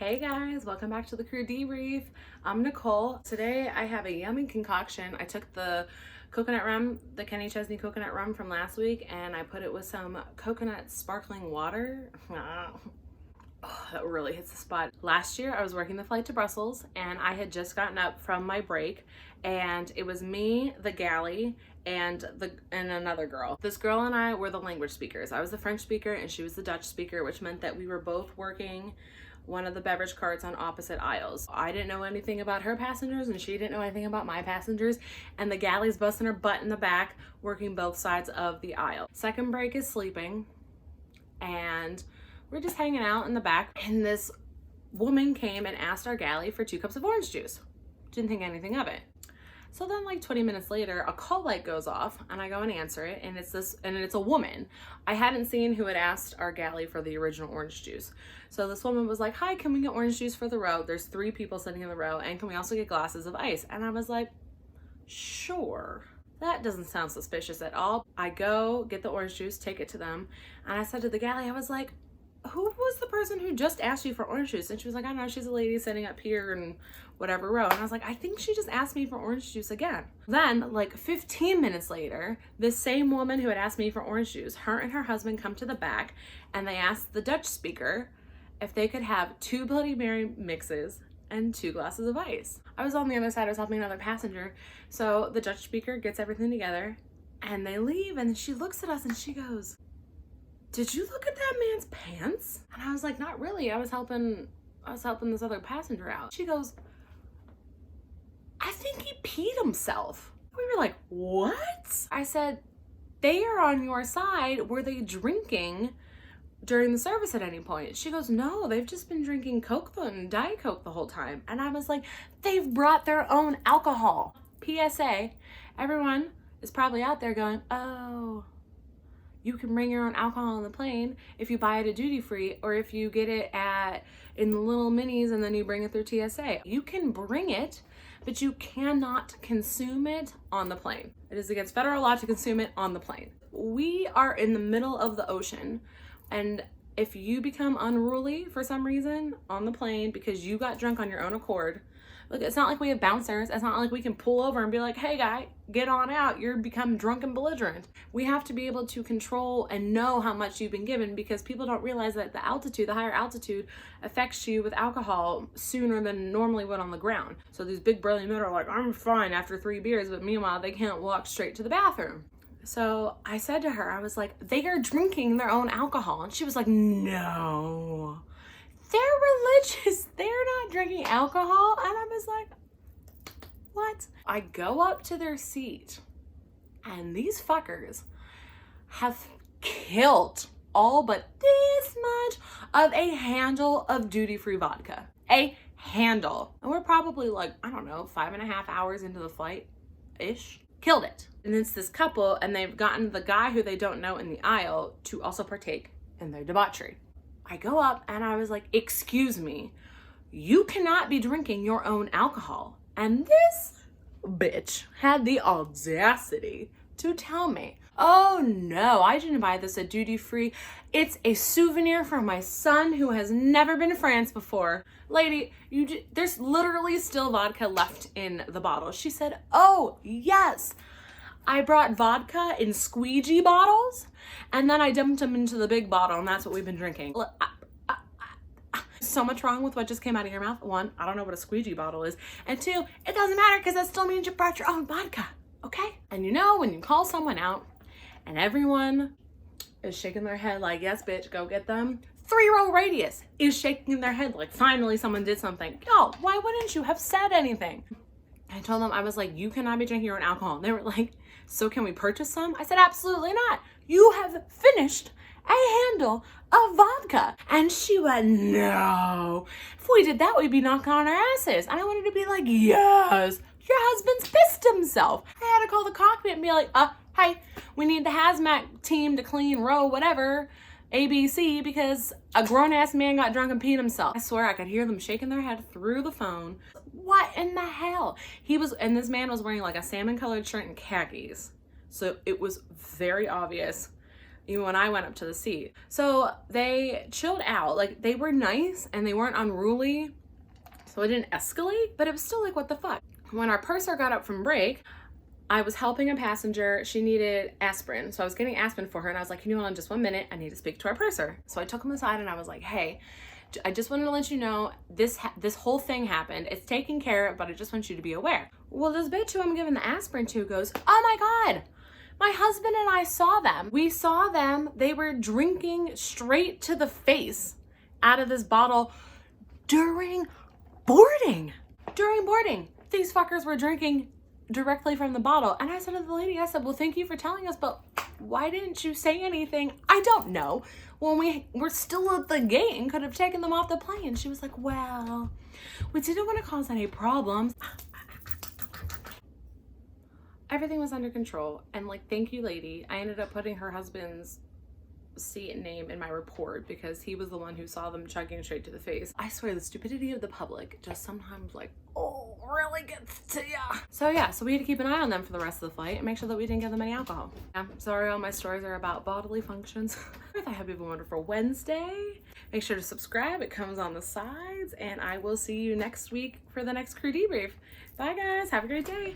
Hey guys, welcome back to the Crew Debrief. I'm Nicole. Today I have a yummy concoction. I took the coconut rum, the Kenny Chesney coconut rum from last week, and I put it with some coconut sparkling water. Oh, that really hits the spot. Last year I was working the flight to Brussels and I had just gotten up from my break, and it was me, the galley, and another girl. This girl and I were the language speakers. I was the French speaker and she was the Dutch speaker, which meant that we were both working one of the beverage carts on opposite aisles. I didn't know anything about her passengers and she didn't know anything about my passengers, and the galley's busting her butt in the back working both sides of the aisle. Second break is sleeping and we're just hanging out in the back, and this woman came and asked our galley for 2 cups of orange juice. Didn't think anything of it. So then like 20 minutes later, a call light goes off and I go and answer it, and it's a woman. I hadn't seen who had asked our galley for the original orange juice. So this woman was like, "Hi, can we get orange juice for the row? There's 3 people sitting in the row, and can we also get glasses of ice?" And I was like, sure. That doesn't sound suspicious at all. I go get the orange juice, take it to them, and I said to the galley, I was like, "Who was the person who just asked you for orange juice?" And she was like, "I don't know, she's a lady sitting up here in whatever row." And I was like, "I think she just asked me for orange juice again." Then like 15 minutes later, this same woman who had asked me for orange juice, her and her husband come to the back and they asked the Dutch speaker if they could have 2 Bloody Mary mixes and 2 glasses of ice. I was on the other side, I was helping another passenger. So the Dutch speaker gets everything together and they leave, and she looks at us and she goes, "Did you look at that man's pants?" And I was like, "Not really. I was helping this other passenger out." She goes, "I think he peed himself." We were like, "What?" I said, "They are on your side. Were they drinking during the service at any point?" She goes, "No, they've just been drinking Coke and Diet Coke the whole time." And I was like, "They've brought their own alcohol." PSA, everyone is probably out there going, "Oh, you can bring your own alcohol on the plane if you buy it at duty free, or if you get it in the little minis and then you bring it through TSA. You can bring it, but you cannot consume it on the plane. It is against federal law to consume it on the plane." We are in the middle of the ocean, and if you become unruly for some reason on the plane because you got drunk on your own accord, look, it's not like we have bouncers. It's not like we can pull over and be like, "Hey guy, get on out. You're become drunk and belligerent." We have to be able to control and know how much you've been given, because people don't realize that the higher altitude affects you with alcohol sooner than normally would on the ground. So these big burly men are like, "I'm fine after 3 beers," but meanwhile they can't walk straight to the bathroom. So I said to her, I was like, "They are drinking their own alcohol." And she was like, "No. They're religious. They're not drinking alcohol." And I was like, what? I go up to their seat and these fuckers have killed all but this much of a handle of duty-free vodka. A handle. And we're probably like, I don't know, 5.5 hours into the flight-ish. Killed it. And it's this couple, and they've gotten the guy who they don't know in the aisle to also partake in their debauchery. I go up and I was like, "Excuse me, you cannot be drinking your own alcohol." And this bitch had the audacity to tell me, "Oh no, I didn't buy this at duty free. It's a souvenir for my son who has never been to France before." Lady, there's literally still vodka left in the bottle. She said, "Oh yes, I brought vodka in squeegee bottles, and then I dumped them into the big bottle, and that's what we've been drinking." So much wrong with what just came out of your mouth. 1, I don't know what a squeegee bottle is. And 2, it doesn't matter, because that still means you brought your own vodka, okay? And you know, when you call someone out and everyone is shaking their head like, "Yes, bitch, go get them," 3-row radius is shaking their head like, finally someone did something. Y'all, why wouldn't you have said anything? I told them, I was like, "You cannot be drinking your own alcohol." And they were like, "So can we purchase some?" I said, "Absolutely not. You have finished a handle of vodka." And she went, "No. If we did that, we'd be knocking on our asses." And I wanted to be like, "Yes, your husband's pissed himself." I had to call the cockpit and be like, "Hey, we need the hazmat team to clean row whatever, ABC, because a grown-ass man got drunk and peed himself." I swear I could hear them shaking their head through the phone. What in the hell? And this man was wearing like a salmon-colored shirt and khakis. So it was very obvious even when I went up to the seat. So they chilled out. Like, they were nice and they weren't unruly, so it didn't escalate, but it was still like, what the fuck? When our purser got up from break, I was helping a passenger. She needed aspirin. So I was getting aspirin for her, and I was like, can you hold on just 1 minute? I need to speak to our purser. So I took him aside and I was like, hey, I just wanted to let you know this whole thing happened. It's taken care of, but I just want you to be aware. Well, this bitch who I'm giving the aspirin to goes, oh my God, my husband and I saw them. We saw them. They were drinking straight to the face out of this bottle during boarding. During boarding, these fuckers were drinking directly from the bottle. And I said to the lady, I said, well, thank you for telling us, but why didn't you say anything? I don't know. When we were still at the gate and could have taken them off the plane. She was like, well, we didn't want to cause any problems. Everything was under control. And like, thank you, lady. I ended up putting her husband's seat name in my report because he was the one who saw them chugging straight to the face. I swear, the stupidity of the public just sometimes like, oh, really gets to ya. So yeah, so we had to keep an eye on them for the rest of the flight and make sure that we didn't give them any alcohol. I'm sorry, all my stories are about bodily functions. I hope you have a wonderful Wednesday. Make sure to subscribe. It comes on the sides, and I will see you next week for the next crew debrief. Bye guys, have a great day.